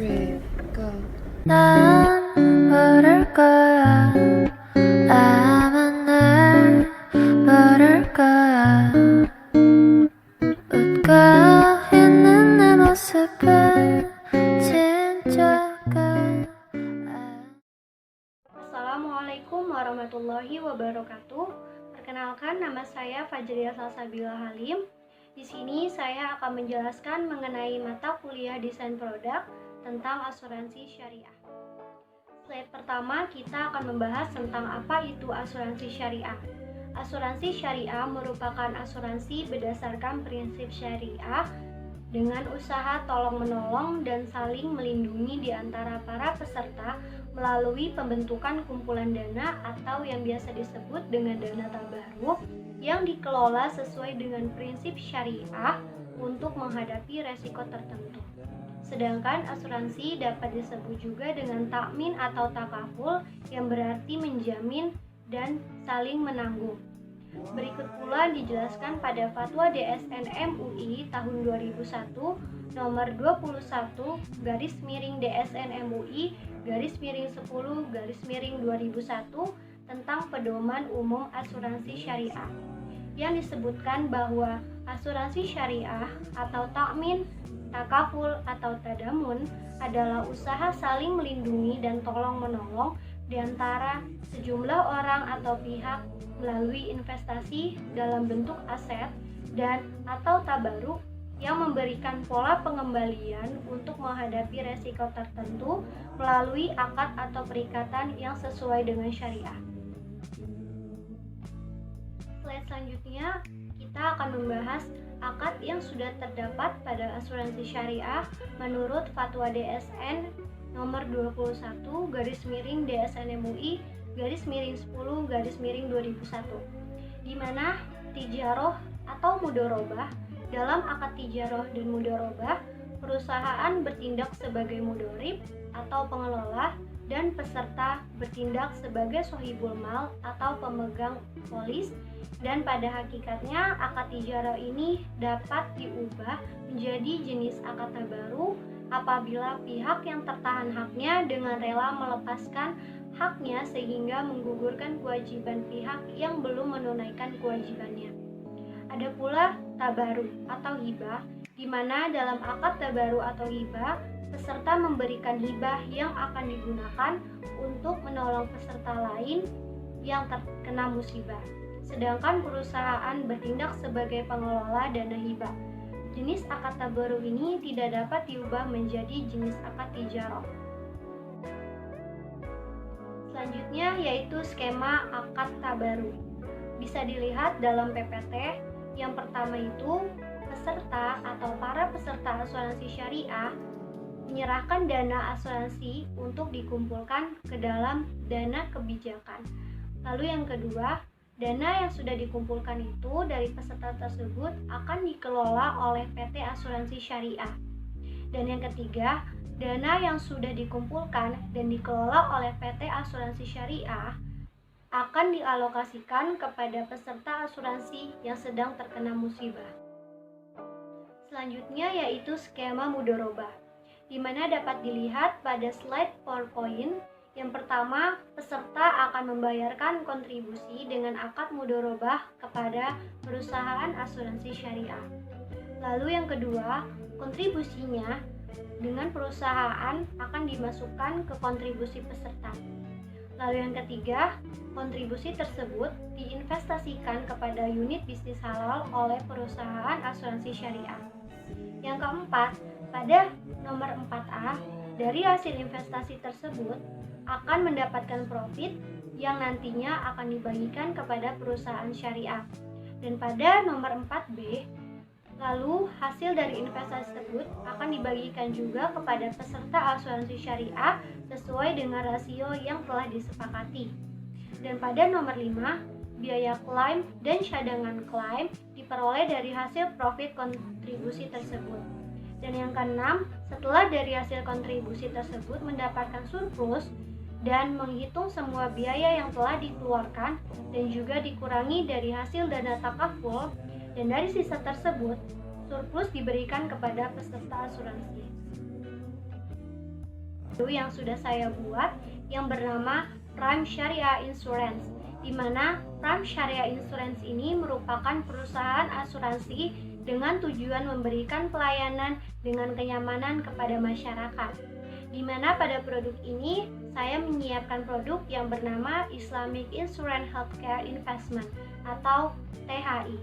3, go. 난 모를 거야. 아마 날 모를 거야. 웃고 있는 내 모습은 진짜가. Assalamualaikum warahmatullahi wabarakatuh. Perkenalkan, nama saya Fajriya Salsabila Halim. Di sini saya akan menjelaskan mengenai mata kuliah desain produk tentang asuransi syariah. Slide pertama, kita akan membahas tentang apa itu asuransi syariah. Asuransi syariah merupakan asuransi berdasarkan prinsip syariah dengan usaha tolong-menolong dan saling melindungi di antara para peserta melalui pembentukan kumpulan dana atau yang biasa disebut dengan dana tabarruk yang dikelola sesuai dengan prinsip syariah untuk menghadapi resiko tertentu. Sedangkan asuransi dapat disebut juga dengan takmin atau takaful yang berarti menjamin dan saling menanggung. Berikut pula dijelaskan pada Fatwa DSN MUI tahun 2001 nomor 21/DSN MUI /10/2001 tentang pedoman umum asuransi syariah yang disebutkan bahwa asuransi syariah atau takmin, takaful atau tadamun adalah usaha saling melindungi dan tolong-menolong di antara sejumlah orang atau pihak melalui investasi dalam bentuk aset dan atau tabarruk yang memberikan pola pengembalian untuk menghadapi resiko tertentu melalui akad atau perikatan yang sesuai dengan syariah. Slide selanjutnya, kita akan membahas akad yang sudah terdapat pada asuransi syariah menurut Fatwa DSN nomor 21/DSN MUI /10/2001, di mana tijaroh atau mudorobah. Dalam akad tijaroh dan mudorobah, perusahaan bertindak sebagai mudorib atau pengelola dan peserta bertindak sebagai sohibul mal atau pemegang polis, dan pada hakikatnya akad tijaroh ini dapat diubah menjadi jenis akad tabarruk apabila pihak yang tertahan haknya dengan rela melepaskan haknya sehingga menggugurkan kewajiban pihak yang belum menunaikan kewajibannya. Ada pula tabarruk atau hibah, di mana dalam akad tabarruk atau hibah, peserta memberikan hibah yang akan digunakan untuk menolong peserta lain yang terkena musibah. Sedangkan perusahaan bertindak sebagai pengelola dana hibah. Jenis akad tabarruk ini tidak dapat diubah menjadi jenis akad tijaroh. Selanjutnya yaitu skema akad tabarruk. Bisa dilihat dalam PPT. Yang pertama itu, peserta atau para peserta asuransi syariah menyerahkan dana asuransi untuk dikumpulkan ke dalam dana kebijakan. Lalu yang kedua, dana yang sudah dikumpulkan itu dari peserta tersebut akan dikelola oleh PT Asuransi Syariah. Dan yang ketiga, dana yang sudah dikumpulkan dan dikelola oleh PT Asuransi Syariah akan dialokasikan kepada peserta asuransi yang sedang terkena musibah. Selanjutnya yaitu skema mudorobah, di mana dapat dilihat pada slide PowerPoint. Yang pertama, peserta akan membayarkan kontribusi dengan akad mudorobah kepada perusahaan asuransi syariah. Lalu yang kedua, kontribusinya dengan perusahaan akan dimasukkan ke kontribusi peserta. Lalu yang ketiga, kontribusi tersebut diinvestasikan kepada unit bisnis halal oleh perusahaan asuransi syariah. Yang keempat, pada nomor 4A, dari hasil investasi tersebut akan mendapatkan profit yang nantinya akan dibagikan kepada perusahaan syariah. Dan pada nomor 4B, lalu hasil dari investasi tersebut akan dibagikan juga kepada peserta asuransi syariah sesuai dengan rasio yang telah disepakati. Dan pada nomor 5, biaya klaim dan cadangan klaim diperoleh dari hasil profit kontribusi tersebut. Dan yang keenam, setelah dari hasil kontribusi tersebut mendapatkan surplus dan menghitung semua biaya yang telah dikeluarkan dan juga dikurangi dari hasil dana takaful, dan dari sisa tersebut surplus diberikan kepada peserta asuransi. yang sudah saya buat yang bernama Prime Syariah Insurance, di mana Prime Syariah Insurance ini merupakan perusahaan asuransi dengan tujuan memberikan pelayanan dengan kenyamanan kepada masyarakat. Di mana pada produk ini saya menyiapkan produk yang bernama Islamic Insurance Healthcare Investment atau THI.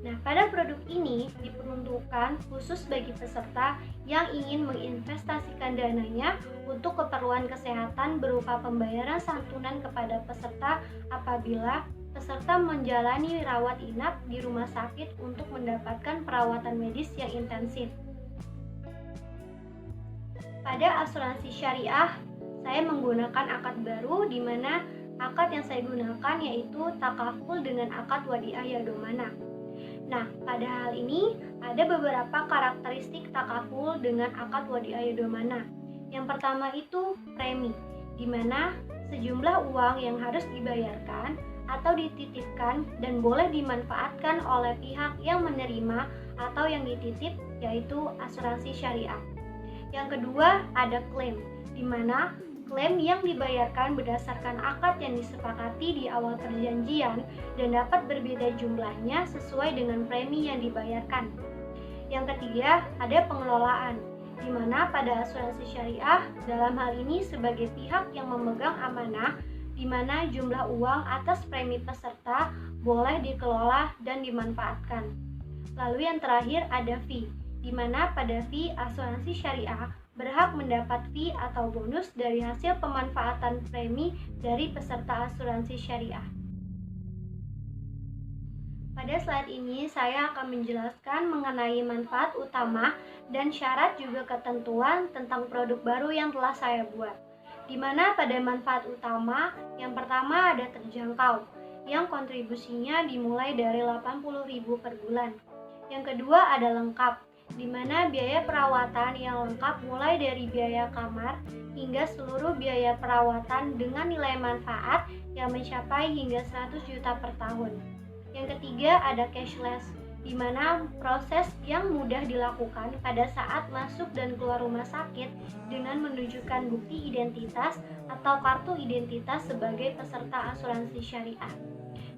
Nah, pada produk ini diperuntukkan khusus bagi peserta yang ingin menginvestasikan dananya untuk keperluan kesehatan berupa pembayaran santunan kepada peserta apabila peserta menjalani rawat inap di rumah sakit untuk mendapatkan perawatan medis yang intensif. Pada asuransi syariah, saya menggunakan akad baru di mana akad yang saya gunakan yaitu takaful dengan akad wadiah yadomana. Nah, pada hal ini ada beberapa karakteristik takaful dengan akad wadiah yadomana. Yang pertama itu premi, di mana sejumlah uang yang harus dibayarkan atau dititipkan dan boleh dimanfaatkan oleh pihak yang menerima atau yang dititip, yaitu asuransi syariah. Yang kedua ada klaim, di mana klaim yang dibayarkan berdasarkan akad yang disepakati di awal perjanjian dan dapat berbeda jumlahnya sesuai dengan premi yang dibayarkan. Yang ketiga, ada pengelolaan, di mana pada asuransi syariah dalam hal ini sebagai pihak yang memegang amanah, di mana jumlah uang atas premi peserta boleh dikelola dan dimanfaatkan. Lalu yang terakhir ada fee, di mana pada fee asuransi syariah berhak mendapat fee atau bonus dari hasil pemanfaatan premi dari peserta asuransi syariah. Pada slide ini saya akan menjelaskan mengenai manfaat utama dan syarat juga ketentuan tentang produk baru yang telah saya buat. Di mana pada manfaat utama, yang pertama ada terjangkau, yang kontribusinya dimulai dari 80.000 per bulan. Yang kedua ada lengkap, di mana biaya perawatan yang lengkap mulai dari biaya kamar hingga seluruh biaya perawatan dengan nilai manfaat yang mencapai hingga 100 juta per tahun. Yang ketiga ada cashless, di mana proses yang mudah dilakukan pada saat masuk dan keluar rumah sakit dengan menunjukkan bukti identitas atau kartu identitas sebagai peserta asuransi syariah.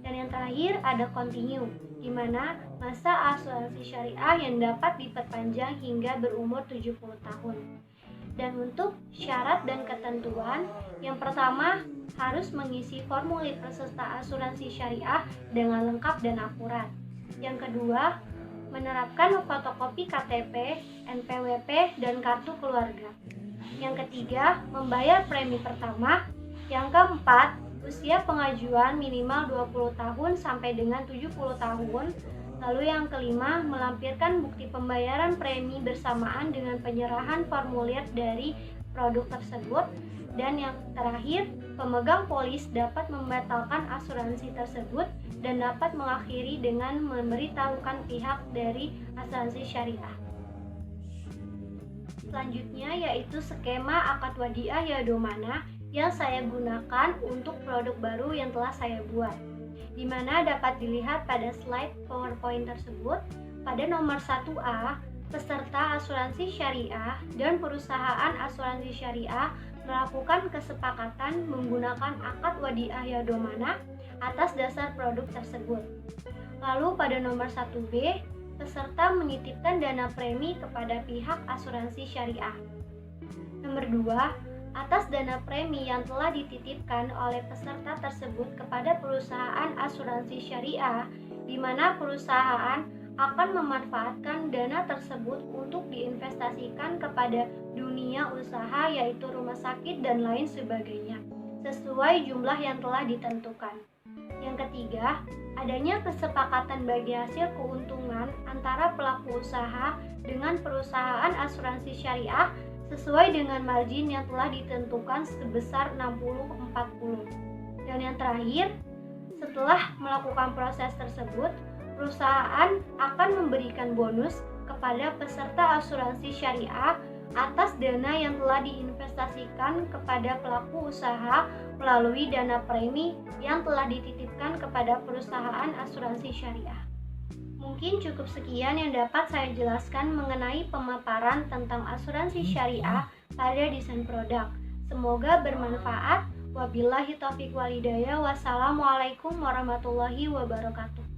Dan yang terakhir ada continue, di mana masa asuransi syariah yang dapat diperpanjang hingga berumur 70 tahun. Dan untuk syarat dan ketentuan, yang pertama harus mengisi formulir peserta asuransi syariah dengan lengkap dan akurat. Yang kedua, menerapkan fotokopi KTP, NPWP, dan kartu keluarga. Yang ketiga, membayar premi pertama. Yang keempat, usia pengajuan minimal 20 tahun sampai dengan 70 tahun. Lalu yang kelima, melampirkan bukti pembayaran premi bersamaan dengan penyerahan formulir dari produk tersebut. Dan yang terakhir, pemegang polis dapat membatalkan asuransi tersebut dan dapat mengakhiri dengan memberitahukan pihak dari asuransi syariah. Selanjutnya yaitu skema akad wadiah yadomana yang saya gunakan untuk produk baru yang telah saya buat, di mana dapat dilihat pada slide PowerPoint tersebut. Pada nomor 1A, peserta asuransi syariah dan perusahaan asuransi syariah melakukan kesepakatan menggunakan akad wadiah yadomana atas dasar produk tersebut. Lalu pada nomor 1B, peserta menitipkan dana premi kepada pihak asuransi syariah. Nomor 2, atas dana premi yang telah dititipkan oleh peserta tersebut kepada perusahaan asuransi syariah, di mana perusahaan akan memanfaatkan dana tersebut untuk diinvestasikan kepada dunia usaha yaitu rumah sakit dan lain sebagainya, sesuai jumlah yang telah ditentukan. Yang ketiga, adanya kesepakatan bagi hasil keuntungan antara pelaku usaha dengan perusahaan asuransi syariah sesuai dengan margin yang telah ditentukan sebesar 60-40. Dan yang terakhir, setelah melakukan proses tersebut, perusahaan akan memberikan bonus kepada peserta asuransi syariah atas dana yang telah diinvestasikan kepada pelaku usaha melalui dana premi yang telah dititipkan kepada perusahaan asuransi syariah. Mungkin cukup sekian yang dapat saya jelaskan mengenai pemaparan tentang asuransi syariah pada desain produk. Semoga bermanfaat. Wabillahi taufiq walhidayah. Wassalamualaikum warahmatullahi wabarakatuh.